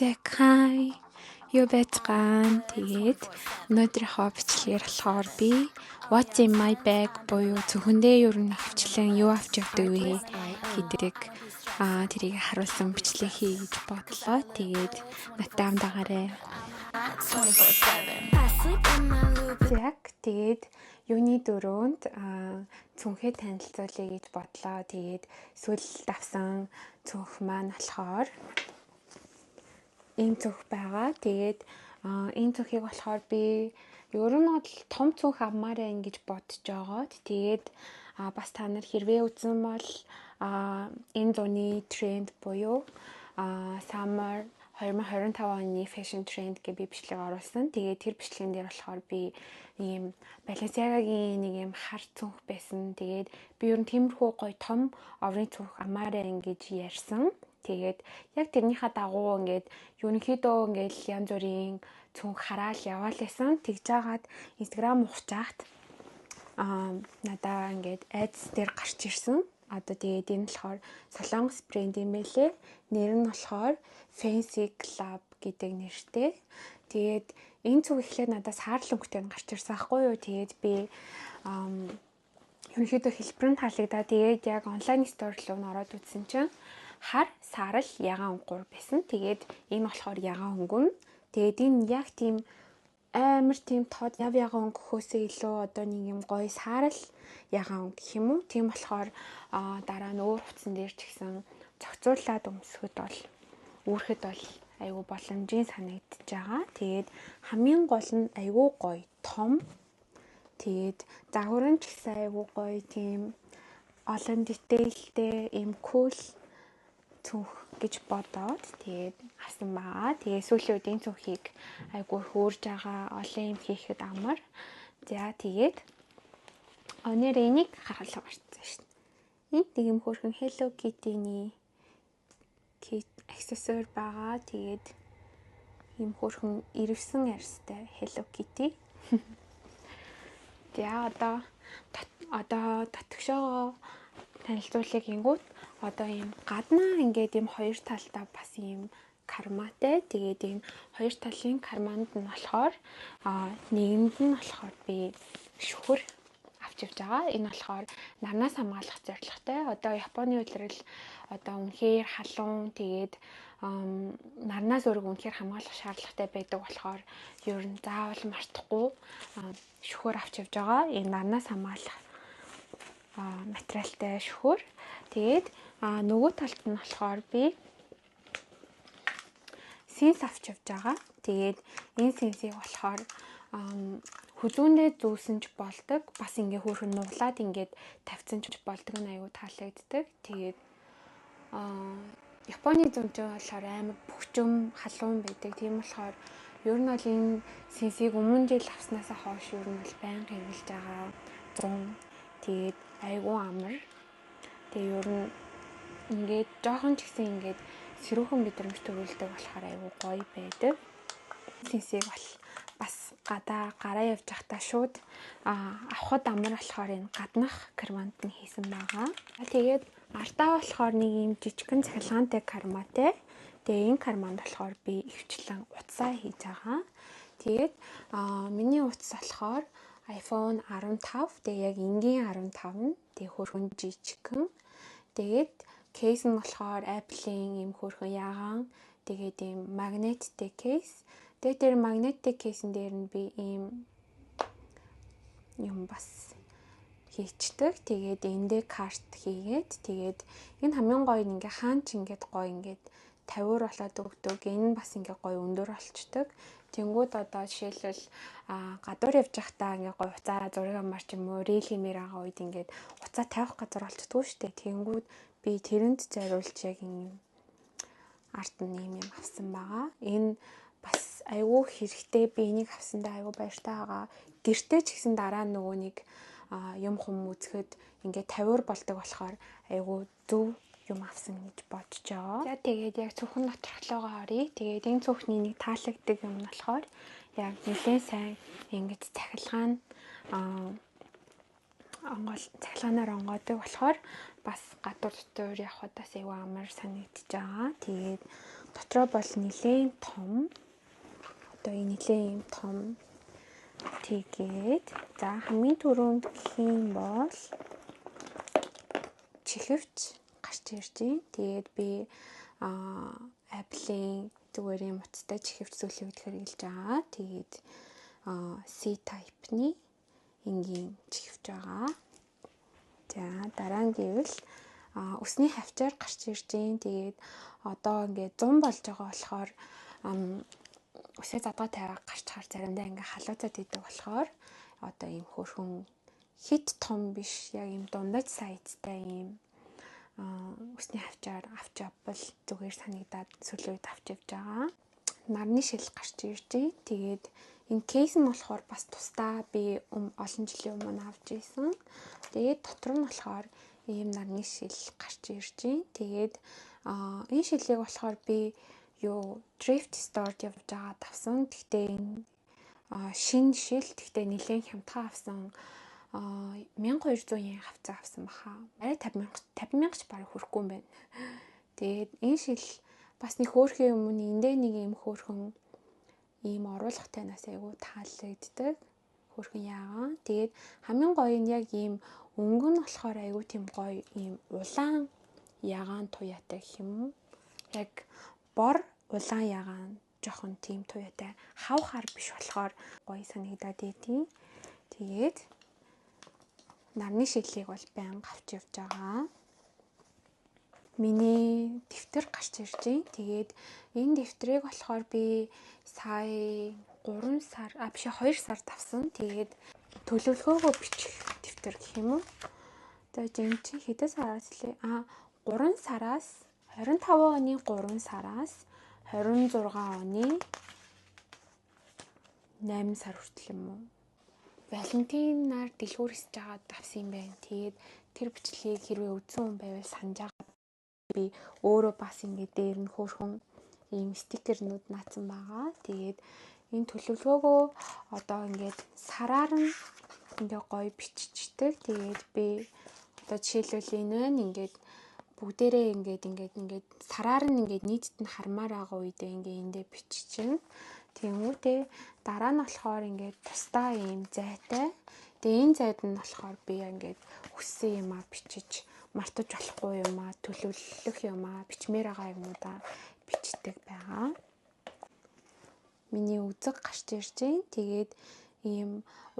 Jack hi. Юу байцгаана. Тэгээд өнөөдрийнхөө бичлэгээр болохоор би What's in my bag буюу зөвхөндөө ер нь хвчлэн юу авч явдаг вэ гэдэг тэрийг харуулсан бичлэг хий гэж бодлоо. Тэгээд надтай хамтаагаарай. Jack тэгээд юуны дөрөөнд цүнхээ танилцуулъя гэж бодлоо. Тэгээд сүүл давсан цүнх маань болохоор ийм цүнх байгаа. Тэгээд энэ цүнхийг болохоор би ер нь бол том цүнх авмаар байна гэж бодож байгаа. Тэгээд бас та нар хэрвээ үзэн бол энэ зууны тренд буюу summer 2025 оны fashion trend гэж би бичлэг оруулсан. Тэгээд тэр бичлэгэн дээр болохоор би ийм Balenciaga-гийн нэг юм хар цүнх байсан. Тэгээд би ер нь тиймэрхүү гоё том оврын цүнх амаар байна гэж ярьсан. Тэгээд яг тэрнийхээ дагуу ингээд ерөнхийдөө ингээд янз бүрийн цүнх хараал яваал байсан. Тэгж жагаад Instagram ухчаахт надаа ингээд айдс дээр гарч ирсэн. Одоо тэгээд энэ болохоор Солонгос брэнд юм байлээ. Нэр нь болохоор Fancy Club гэдэг нэртэй. Тэгээд энэ цүнх эхлээд надаас хаалт өнгөтэй гарч ирсэн ахгүй юу. Тэгээд би ерөнхийдөө хэлбэр нь таалагдаа. Тэгээд яг онлайн стор руу ороод үзсэн чинь хар сарал ягаан өнгөр байсан. Тэгээд энэ болохоор ягаан өнгөн. Тэгээд энэ яг тийм амар тийм тод ягаан өнгөхөөсөө илүү одоо нэг юм гоё сарал ягаан гэх юм уу. Тийм болохоор дараа нь өөр хувцсан дээр ч гэсэн зохицуулаад өмсөхөд бол үүрэхэд бол айгүй боломжийн санагдаж байгаа. Тэгээд хамгийн гол нь айгүй гоё том. Тэгээд загвар нь ч гэсэн айгүй гоё тийм олон детейлтэй юм кул цүнх гэж бодоод тэгээд авсан байгаа. Тэгээд сүүлийн үед энэ цүнхийг айгүй хөөрж байгаа, олон юм хийхэд амар. За тэгээд өнөр энийг харуулга барьсан шин. Энд нэг юм хөөрхөн Hello Kitty-ний аксессуар байгаа. Тэгээд ийм хөөрхөн ирвсэн арьстай Hello Kitty. За одоо татгшоогоо танилцуулъя гингүүт одоо ийм гаднаа ингээд ийм хоёр талтай бас ийм карматай. Тэгээд энэ хоёр талын карманд нь болохоор нэгэнд нь болохоор би шүхэр авч явж байгаа. Энэ болохоор нарнаас хамгаалах зорилготой. Одоо Японы улирал одоо үнэхээр халуун тэгээд нарнаас өөрийгөө үнэхээр хамгаалах шаардлагатай байдаг болохоор ер нь заавал мартахгүй шүхэр авч явж байгаа. Энэ нарнаас хамгаалах материалтай шүхэр. Тэгээд нөгөө талд нь болохоор би синс авч явж байгаа. Тэгээд энэ синсийг болохоор хүзүүндээ зүүсэн ч болдог. Бас ингээ хөөрхөн нуглаад ингээд тавьсан ч болдог нь аюу таалагддаг. Тэгээд Японы зүүнжээ болохоор амар бөхчөм халуун байдаг. Тийм болохоор ер нь бол энэ синсийг өмнө жил авснаасаа хойш ер нь бол байнга хэрэглэж байгаа. 100. Тэгээд айгүй амар. Тэгээ ер нь ингээд жоохон ч гэсэн ингээд сэрүүхэн мэдрэмж төрүүлдэг болохоор айгүй гоё байдаг. Синсийг бас гараа явж байхдаа шууд авахд амар болохоор энэ гаднах карманд нь хийсэн байгаа. Тэгээд артаа болохоор нэг юм жижигхэн цахилгаантай карматай. Тэгээ энэ карманд болохоор би өвчлэн утсаа хийж байгаа. Тэгээд миний утас болохоор iPhone 15. Тэгээ яг энгийн 15 нь. Тэгээ хөрхөн жижигхэн. Тэгээд кейс нь болохоор Apple-ийн ийм хөрхөн ягаан. Тэгээд ийм магниттэй кейс. Тэгээд тэр магниттэй кейсэн дээр нь би ийм юм бас хийчдэг. Тэгээд эндээ карт хийгээд тэгээд энэ хамгийн гоё нь ингээ хаан ч ингээд гоё ингээд тавиур болоод өгдөг. Энэ бас ингээ гоё өндөр болчдөг. Тэнгүүд одоо жишээлбэл гадуур явж байхдаа ингээ гоё уцаараа зураг амар ч юм уу рил хэмээр байгаа үед ингээд уцаа тавих газар болчдгоо штэ. Тэнгүүд би тэрэнд зориулж яг юм арт нь юм авсан байгаа. Энэ бас айгүй хэрэгтэй. Би энийг авсандаа айгүй баяртай байгаа. Гэртээ ч гэсэн дараа нөгөө нэг юм хүм үзэхэд ингээ тавиур болдог болохоор айгүй зөв юм авсан гэж бодож байгаа. За тэгээд яг цүнхэн нотроглоогоо оръё. Тэгээд энэ цүнхний нэг таалагддаг юм нь болохоор яг нэлээд сайн ингэж цахилгаан цахилгаанаар онгоодог болохоор бас гадуур дотор явхад бас айгүй амар санагдаж байгаа. Тэгээд дотроо бол нэлээд том. Одоо энэ нэлээд том. Тэгээд за хамгийн түрүүнд гэх юм бол чихвч гарч ирж байна. Тэгээд би Apple-ийн зүгээр юм утастай чихвч сүүлийн үед хэрэглэж байгаа. Тэгээд C-type-ны энгийн чихвч байгаа. За дараа нь гэвэл усны хавчаар гарч ирж байна. Тэгээд одоо ингээд 100 болж байгаа болохоор усны задгаа тавиа гарч хаар заримдаа ингээ халууцаад идэг болохоор одоо ийм хөөрхөн хит том биш, яг ийм дундаж сайзтай ийм усны хавчаар авч явбал зүгээр санагдаад сүүлийн үед авч явж байгаа. Нарны шил гарч ирж байна. Тэгээд энэ кейс нь болохоор бас тусдаа би олон жилийн өмнө авч ирсэн. Тэгээд дотор нь болохоор ийм нарны шил гарч ирж байна. Тэгээд энэ шилийг болохоор би thrift store-д явж байгаа авсан. Гэхдээ энэ шинэ шил, гэхдээ нэлээд хямдхан авсан. 1200 yen хавцаа авсан баха. Арай 50,000 ч бараг хүрэхгүй юм байна. Тэгээд энэ шил бас нэг хөөрхөн өмнө эндээ нэг юм хөөрхөн ийм оруулгатай нас айгу таалагддаг. Хөөрхөн яагаан. Тэгээд хамгийн гоё нь яг ийм өнгө нь болохоор айгу тийм гоё ийм улаан яагаан туяатай гэх юм уу. Яг бор улаан ягаан жоохон тийм туяатай хавхаар биш болохоор гоё санагдаад идэв. Тэгээд нарны шилийг бол байнга авч явж байгаа. Миний дэвтэр гарч ирж байна. Тэгээд энэ дэвтрийг болохоор би сая 2 сард авсан. Тэгээд төлөвлөгөөгөө бичих дэвтэр гэх юм уу. Тэгээд энэ чинь хэдэн сараас лээ? 3 сараас 25 оны 3 сараас 26 оны 8 сар хүртэл юм уу? Валентинаар дэлгүүр хийж байгаад авсан юм байна. Тэгээд тэр бичлэгийг хэрвээ үзсэн хүн байвал санаж байгаа. Би өөрөө бас ингээд дээр нь хөөрхөн ийм стикернүүд наацсан байгаа. Тэгээд энэ төлөвлөгөөгөө одоо ингээд сараар нь ингээ гоё биччихдэг. Тэгээд би одоо жишээлбэл энэ ингээд бүгдээрээ ингээд сараар нь ингээд нийтэд нь хармаар байгаа үедээ ингээ эндээ биччихнэ. Тэнгүүтээ дараа нь болохоор ингээд тусдаа ийм зайтай. Тэгээ энэ зайд нь болохоор би ингээд хүссэн юмаа бичиж мартаж болохгүй юмаа төлөвлөх юмаа бичмээр байгаа юмудаа бичдэг байгаа. Миний үзэг гарч ирж байна. Тэгээд ийм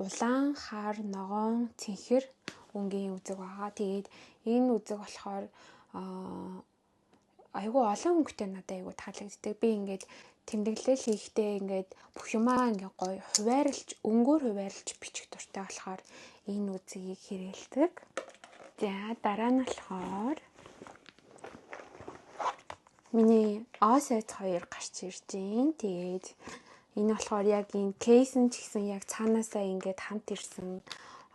улаан хар ногоон цэнхэр өнгийн үзэг байгаа. Тэгээд энэ үзэг болохоор айгүй олон өнгөтэй надад айгүй таалагддаг. Би ингээд тэмдэглэл хийхдээ ингээд бүх юмаа ингээд гоё өнгөөр хуваарлж бичих дуртай болохоор энэ үзэгийг хэрэгэлдэг. За дараа нь болохоор миний OSS 2 гарч ирж байна. Тэгээд энэ болохоор яг энэ кейс нь ч гэсэн яг цаанаасаа ингээд хамт ирсэн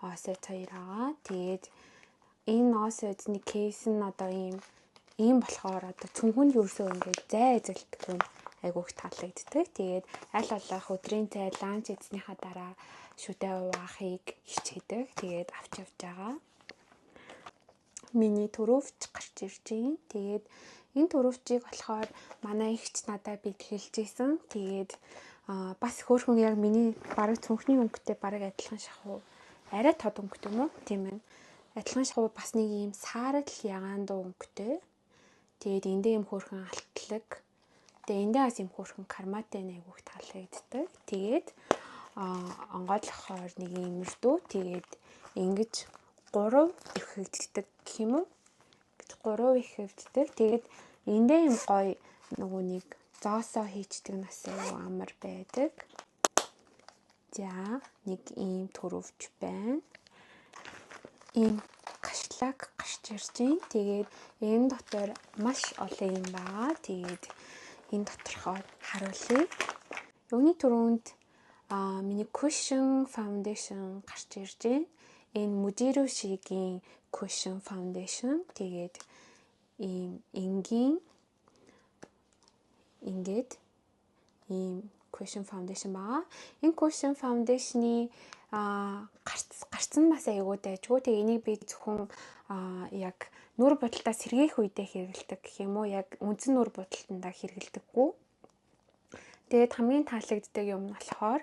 OSS 2 байгаа. Тэгээд энэ OSS-ны кейс нь одоо ийм болохоор одоо цүнхэнд юусоо ингээд зай эзэлдэг юм айгүйх таалагддаг. Тэгээд аль болох өдрийн цай ланч эзнийхаа дараа шүдэ уваахыг хичээдэг. Тэгээд авч явж байгаа. Миний төрөвч гарч ирж байна. Тэгээд энэ төрөвчийг болохоор манай ихч надад бэлгэлж исэн. Тэгээд бас хөөрхөн яг миний бараг цүнхний өнгөтэй бараг адилхан шахуу. Арай тод өнгөтэй юм уу? Тийм ээ. Адилхан шахуу бас нэг ийм саарал ягаан дуу өнгөтэй. Тэгээд эндээ юм хөөрхөн алтлаг. Тэгээд эндээ бас юм хөөрхөн карматай айгүйх таалагддаг. Тэгээд онгойлгохоор нэг юм өрдөө. Тэгээд ингэж 3 их хөвддөг гэх юм уу? 3 их хөвддөг. Тэгээд эндээ юм гоё нөгөө нэг зоосоо хийчдэг нас аюу амар байдаг. За нэг ийм төрөвч байна. Ийм кашлаг гарч ирж байна. Тэгээд энэ дотор маш олон юм байгаа. Тэгээд энэ доторхоо харуулъя. Юуны түрүүнд миний cushion foundation гарч ирж байна. Энэ Mujiro шигийн cushion foundation. Тэгээд ийм энгийн ингээд ийм Cushion Foundation байгаа. Энэ Cushion Foundation-ы гарцсан бас аягүй дайжгүй. Тэгээ энийг би зөвхөн яг нүр будалтаа сэргээх үедээ хэрэгэлдэг гэх юм уу? Яг үндсэн нүр будалтандаа хэрэгэлдэггүй. Тэгээд хамгийн таалагддаг юм нь болохоор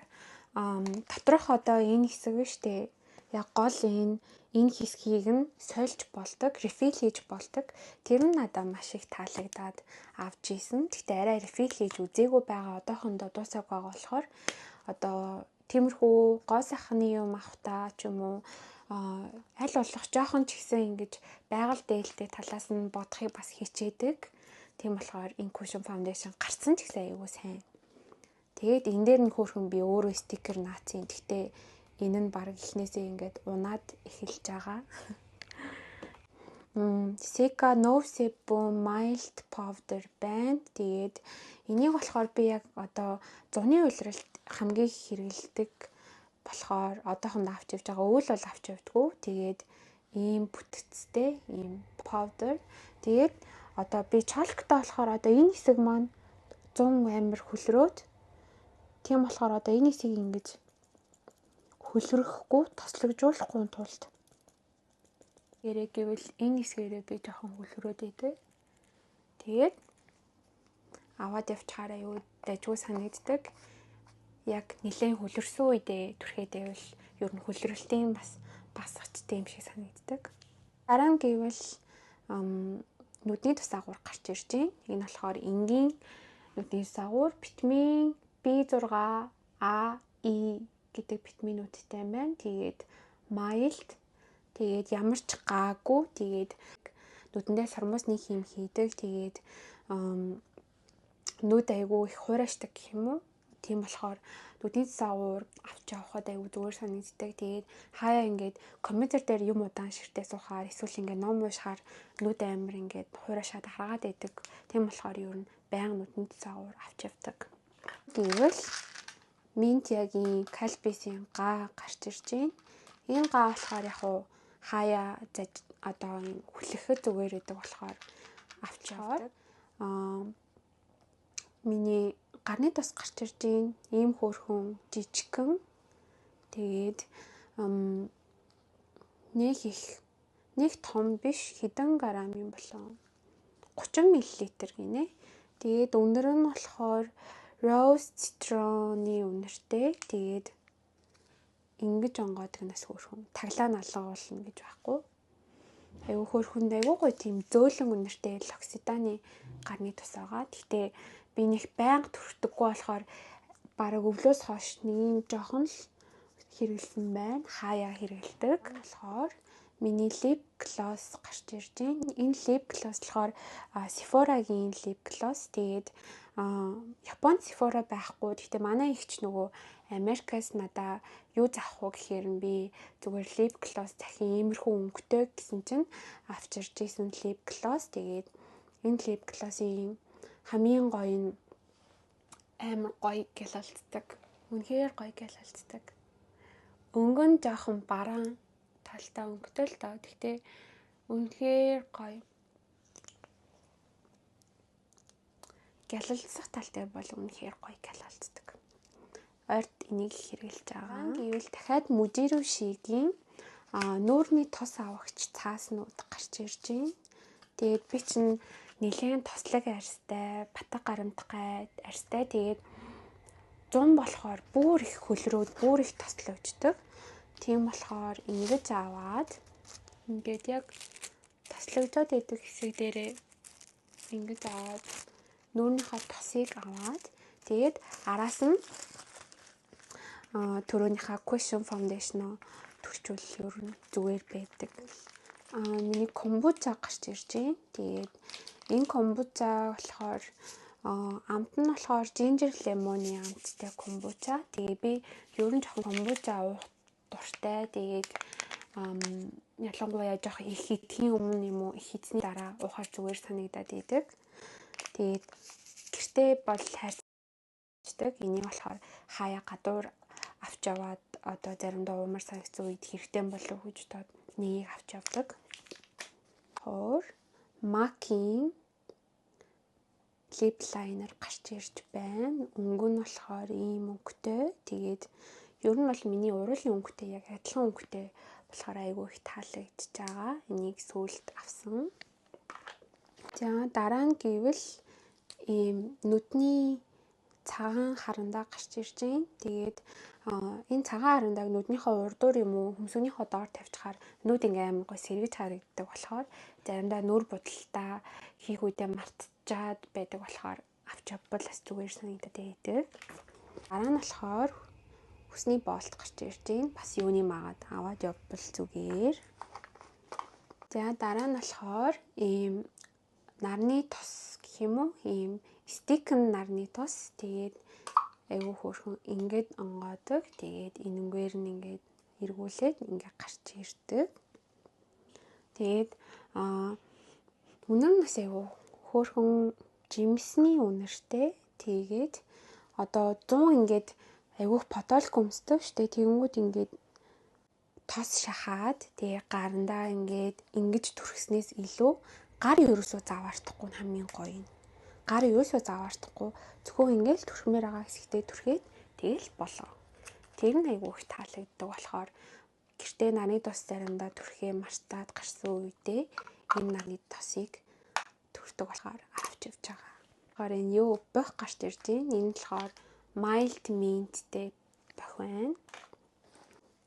доторх одоо энэ хэсэг нь штэ яг гол энэ хэсгийг нь сольж болдог, refill хийж болдог. Тэр нь надад маш их таалагдаад авч ийсэн. Гэхдээ арай refill хийж үзээгүй байгаа одоохондоо дуусаагүй байгаа болохоор одоо тиймэрхүү гоо сайхны юм авахтаа ч юм уу аль болох жоохон ч ихсэн ингэж байгаль дээлтэй талаас нь бодохыг бас хичээдэг. Тийм болохоор энэ Cushion Foundation гарцсан ч гэсэн аягүй сайн. Тэгээд энэ дээр нь хөөрхөн би өөрөө стикер наацын. Гэхдээ энэ нь баг ихнээсээ ингээд унаад эхэлж байгаа. Sika No Sebum Mild Powder байна. Тэгээд энийг болохоор би яг одоо зуны улиралд хамгийн их хэрэглэдэг болохоор одоохондоо авч явж байгаа. Өвөл бол авч явдаггүй. Тэгээд ийм бүтцтэй ийм powder. Тэгээд одоо би чалктай болохоор одоо энэ хэсэг маань 100 амир хөлрөөд. Тийм болохоор одоо энэ хэсгийг ингэж хөлрөхгүй, тослогжуулахгүй тулд ярэ гэвэл энэ хэсгээрээ би жоохон хөлрөөд идэв. Тэгээд аваад явчихаараа юу дайжгүй санагддаг. Яг нэлээд хөлөрсөн үедээ түрхээд байвал ер нь хөлрөлтийн бас багсгчтэй юм шиг санагддаг. Дараа нь гэвэл нүдний тусаагуур гарч ирж байна. Энэ болохоор энгийн нүдний тусаагуур витамин B6, A, E гэдэг витаминуудтай байна. Тэгээд mild, тэгээд ямар ч гаагүй, тэгээд нүдэндээ сармуусны хим хийдэг. Тэгээд нүд айгүй их хуурайшдаг гэх юм уу? Тийм болохоор нүдний тусаагуур авч явахад айгүй зүгээр санагддаг. Тэгээд хаяа ингээд компьютер дээр юм удаан ширтээ суухаар эсвэл ингээд ном уушаар нүд амир ингээд хуурайшаад харгаад байдаг. Тийм болохоор ер нь байнга нүдний тусаагуур авч явдаг. Гэвэл Минтягийн Калбисын гаа гарч ирж байна. Энэ гаа болохоор яг уу хаяа одоо хүлэхэд зүгээр байдаг болохоор авч явдаг. Миний гарны тус гарч ирж байна. Ийм хөөрхөн жижигхэн. Тэгээд нэг том биш, хэдэн грамм юм болов? 30 мл гинэ. Тэгээд өндөр нь болохоор rose citron-ы үнэртэй. Тэгээд ингэж онгоодгоноос хөөрхөн таглаа налгуулна гэж байхгүй. Айгу хөөрхөн айгу гоё тийм зөөлөн үнэртэй локсиданы гарны тус байгаа. Гэхдээ би нэг байнга төрхдөггүй болохоор бараг өвлөөс хойш нэг юм жоохон л хэрэгэлсэн байна. Хаяа хэрэгэлдэг болохоор миний lip gloss гарч ирж байна. Энэ lip gloss болохоор Sephora-гийн lip gloss. Тэгээд Японд Sephora байхгүй. Гэхдээ манай ихч нөгөө Америкаас надаа юу заах вэ гэхээр би зүгээр lip gloss захин иймэрхүү өнгөтэй гэсэн чинь авч ирж исэн lip gloss. Тэгээд энэ lip gloss-ийн хамгийн гоё нь амар гоё гялалцдаг. Үнэхээр гоё гялалцдаг. Өнгө нь жоохон бараан талтай өнгөтэй л доо. Гэхдээ үнэхээр гоё. Гялалцах талтай бол үнэхээр гоё гялалцдаг. Ойрт энийг хэрэглэж байгаа. Гэвэл дахиад Mujiro Shiгийн нүүрний тос авагч цааснууд гарч ирж байна. Тэгээд би чинь нэлээд тослог арьстай, батга гарамтгай арьстай. Тэгээд 100 болохоор бүр их хөлрөөд, бүр их тослогждог. Тийм болохоор ингэж аваад ингээд яг тослогдоод идэх хэсэг дээрээ ингэж аваад нүүрнийхээ тосыг аваад тэгээд араас нь түрүүнийхээ Cushion Foundation-оо төрчүүл ер нь зүгээр байдаг. Миний комбуча гарч ирж байна. Тэгээд энэ комбуча болохоор амт нь болохоор ginger lemon-ы амттай комбуча. Тэгээд би ер нь жоохон комбуча уух дуртай. Тэгээд ялангуяа жоохон их идэхийн өмнө юм уу их эзний дараа уухаар зүгээр санагдаад идэг. Тэгээд гэртээ бол хайрцагдаг. Энийг болохоор хаяа гадуур авч яваад одоо заримдаа уумар санагдсан үед хэрэгтэй болов гэж бодоод нэгийг авч явдаг. Хоор Макийн lip liner гарч ирж байна. Өнгө нь болохоор ийм өнгөтэй. Тэгээд ер нь бол миний уруулын өнгөтэй яг адилхан өнгөтэй болохоор айгүй их таалагдж байгаа. Энийг сүүлд авсан. За дараа нь гэвэл ийм нүдний цагаан харандаа гарч ирж байна. Тэгээд энэ цагаан харандааг нүднийхээ урдуур юм уу хөмсгөнийхөө доор тавьчихаар нүд ингээм амар гой сэргэж харагддаг болохоор заримдаа нүур будалтаа хийх үедээ мартчихад байдаг болохоор авч явбал бас зүгээр санагдаад байдаг. Дараа нь болохоор хүсний боолт гарч ирж байна. Бас юуны магаад аваад явбал зүгээр. За дараа нь болохоор ийм нарны тос гэх юм уу? Ийм стикэн нарны тос. Тэгээд айгүй хөөрхөн ингээд онгоодог. Тэгээд энэ өнгөөр нь ингээд эргүүлээд ингээд гарч ирдэг. Тэгээд үнэр нь бас айгүй хөөрхөн жимсний үнэртэй. Тэгээд одоо 100 ингээд айгүйх потолк өмсдөг штэ. Тэгэнгүүт ингээд тос шахаад тэгээ гарандаа ингээд ингэж түрхснээс илүү гар ерөөсөө заваардахгүй хамгийн гоё юм. Гар ерөөсөө заваардахгүй зөвхөн ингээд түрхмээр байгаа хэсэгтээ түрхээд тэгэл болоо. Тэр нь айгүй их таалагддаг болохоор гэртээ нарны тос заримдаа түрхээ мартаад гарсан үедээ энэ нарны тосыг түрхдэг болохоор авч явж байгаа. Тэгэхээр энэ юу бох гарч ирж байна. Энэ болохоор mild mintтэй бох байна.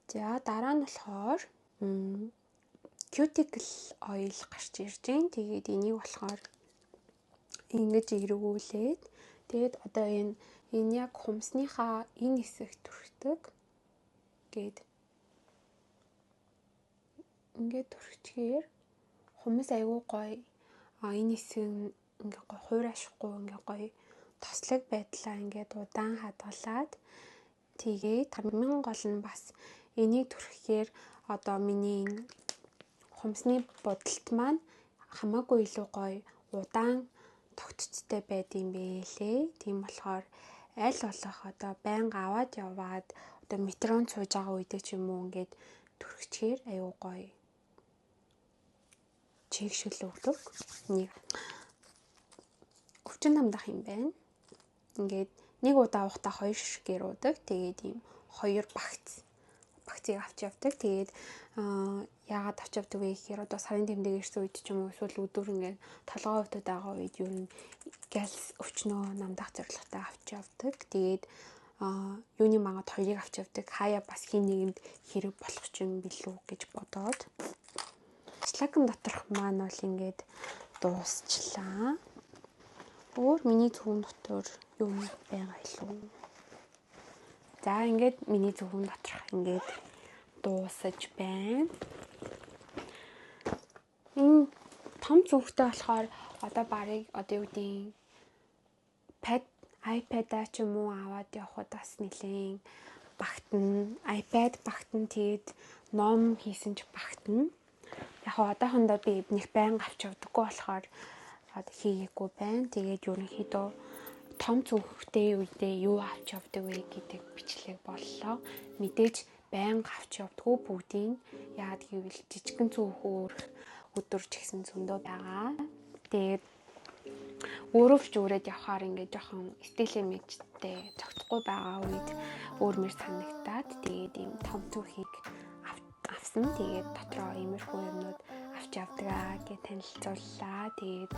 За дараа нь болохоор cuticle oil гарч ирж байна. Тэгээд энийг болохоор ингэж эргүүлээд тэгээд одоо энэ яг хумсныхаа энэ хэсэгт түрхдэг гээд ингээд түрхчихээр хумс айгүй гоё энэ хэсэг ингээ гоё хуурайшгүй ингээ гоё тослог байдлаа ингээд удаан хадгалаад тэгээд хамгийн гол нь бас энийг түрхэхээр одоо миний хумсны будалт маань хамаагүй илүү гоё удаан тогтцтой байд юм бэлээ. Тийм болохоор аль болох одоо байнга аваад яваад одоо метронд сууж байгаа үедээ ч юм уу ингээд түрхчихээр аюу гоё чигшил өгдөг. Нэг өвчин намдах юм байна. Ингээд нэг удаа уухта 2 ширхгээр уудаг. Тэгээд ийм 2 багцыг авч явдаг. Тэгээд яагаад авч явдаг вэ гэхээр одоо сарын тэмдэг ирсэн үед ч юм уу эсвэл өдөр ингээд толгой өвдөд байгаа үед юу н галс өвчнөө намдах зорилготой авч явдаг. Тэгээд юуны магад 2-ыг авч явдаг. Хаяа бас хин нэгэнд хэрэг болох ч юм билүү гэж бодоод. Шлакан доторх маань бол ингээд дуусчлаа. Өөр миний зөвхөн дотор юу байгаа илүү. За ингээд миний зөвхөн доторх ингээд дуусаж байна. Энэ том зөвхтэй болохоор одоо барыг одоо юу гэдэг iPad-а ч юм уу аваад явхад бас нэлээд багтана. iPad багтана, тэгээд ном хийсэн ч багтана. Яг одоохондоо би нэг байнга авч явдаггүй болохоор хийгээгүй байна. Тэгээд ерөнхийдөө том зөвхтэй үедээ юу авч явдаг вэ гэдэг бичлэг боллоо. Мэдээж байнга авч явдаггүй бүгдийг. Яагаад гэвэл жижигэн зөвхөр өдөрч гисэн зөндөө байгаа. Тэгээд өөрөвч өөрөд явхаар ингээд жоохон стилэн мэдтэй цогцохгүй байгаа үед өөрмөр санагдаад тэгээд ийм том түүхийг авсан. Тэгээд дотроо иймэрхүү юмнууд авч явдгаа гэж танилцууллаа. Тэгээд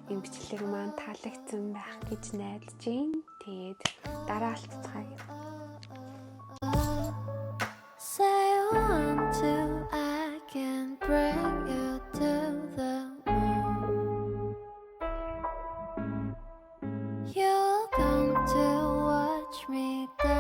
энэ бичлэг маань таалагдсан байх гэж найдаж байна. Тэгээд дараа алтцгаая. Say 1, 2, I can bring you to the moon. You're going to watch me dance.